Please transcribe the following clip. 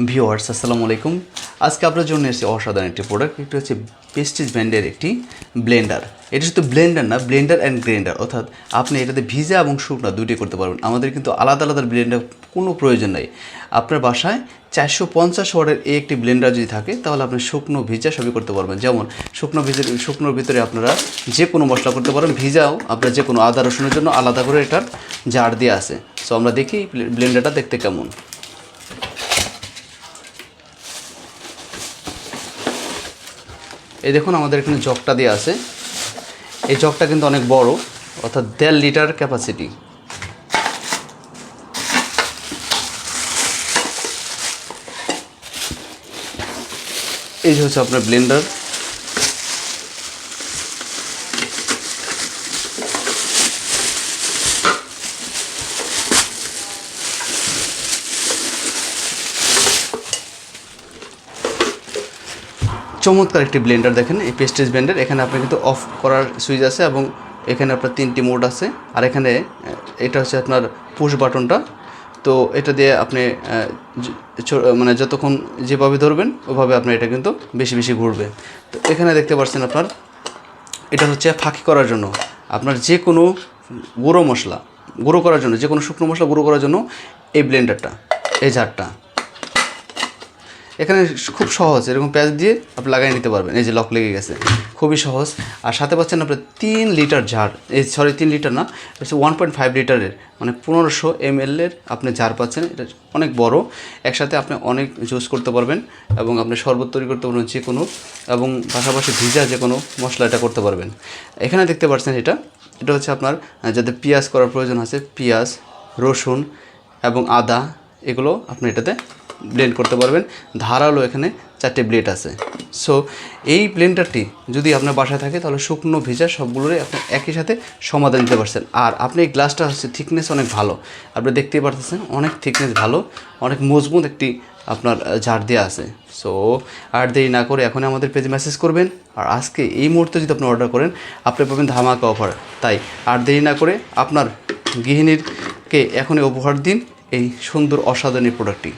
Viewers আসসালামু আলাইকুম। আজকে আপনার জন্য এসেছে অসাধারণ একটি প্রোডাক্ট। এটা হচ্ছে প্রেস্টিজ ব্র্যান্ডের একটি ব্লেন্ডার। এটা শুধু ব্লেন্ডার না, ব্লেন্ডার অ্যান্ড গ্রাইন্ডার, অর্থাৎ আপনি এটাতে ভিজা এবং শুকনা দুটোই করতে পারবেন। আমাদের কিন্তু আলাদা আলাদা ব্লেন্ডার কোনো প্রয়োজন নেই। আপনার বাসায় 450 ওয়াটের এই একটি ব্লেন্ডার যদি থাকে তাহলে আপনি শুকনো ভিজা সবই করতে পারবেন। যেমন শুকনোর ভিতরে আপনারা যে কোনো মশলা করতে পারেন, ভিজাও আপনার যে কোনো আদা রসুনের জন্য আলাদা করে এটার জার দিয়ে আছে। সো আমরা দেখি ব্লেন্ডারটা দেখতে কেমন। এই দেখুন আমাদের এখানে জগটা দেওয়া আছে। এই জগটা কিন্তু অনেক বড়, অর্থাৎ 1.5 লিটার ক্যাপাসিটি। এই যে হচ্ছে আপনার ব্লেন্ডার। চমৎকার একটি ব্লেন্ডার দেখেন, এই প্রেস্টিজ ব্লেন্ডার। এখানে আপনি কিন্তু অফ করার সুইচ আছে এবং এখানে আপনার 3টি মোড আছে। আর এখানে এটা হচ্ছে আপনার পুশ বাটনটা। তো এটা দিয়ে আপনি মানে যতক্ষণ যেভাবে ধরবেন ওভাবে আপনার এটা কিন্তু বেশি বেশি ঘুরবে। তো এখানে দেখতে পাচ্ছেন আপনার এটা হচ্ছে ফাঁকি করার জন্য, আপনার যে কোনো গুঁড়ো করার জন্য, যে কোনো শুকনো মশলা গুঁড়ো করার জন্য এই ব্লেন্ডারটা, এই জারটা। এখানে খুব সহজ, এরকম প্যাচ দিয়ে আপনি লাগিয়ে নিতে পারবেন। এই যে লক লেগে গেছে, খুবই সহজ। আর সাথে পাচ্ছেন আপনার 3 লিটার জার, 3 লিটার না, হচ্ছে 1.5 লিটারের, মানে 1500 ml এর আপনি জার পাচ্ছেন। এটা অনেক বড়, একসাথে আপনি অনেক জুস করতে পারবেন এবং আপনি শরবত তৈরি করতে পারবেন যে কোনো, এবং পাশাপাশি ভিজা যে কোনো মশলা এটা করতে পারবেন। এখানে দেখতে পাচ্ছেন এটা হচ্ছে আপনার যাতে পেঁয়াজ করার প্রয়োজন আছে, পেঁয়াজ, রসুন এবং আদা, এগুলো আপনি এটাতে ব্লেন্ড করতে পারবেন। ধারালো এখানে 4টে ব্লেড আছে। সো এই ব্লেন্ডারটি যদি আপনার বাসায় থাকে তাহলে শুকনো ভিজা সবগুলোরই আপনি একই সাথে সমাধান দিতে পারছেন। আর আপনি এই গ্লাসটা হচ্ছে থিকনেস অনেক ভালো, আপনি দেখতেই পারতেছেন, অনেক থিকনেস ভালো, অনেক মজবুত একটি আপনার জার দেওয়া আছে। সো আর দেরি না করে এখন আমাদের পেজে মেসেজ করবেন। আর আজকে এই মুহূর্তে যদি আপনি অর্ডার করেন আপনি পাবেন ধামাকা অফার। তাই আর দেরি না করে আপনার গৃহিণীকে এখনই উপহার দিন এই সুন্দর অসাধারণ প্রোডাক্টটি।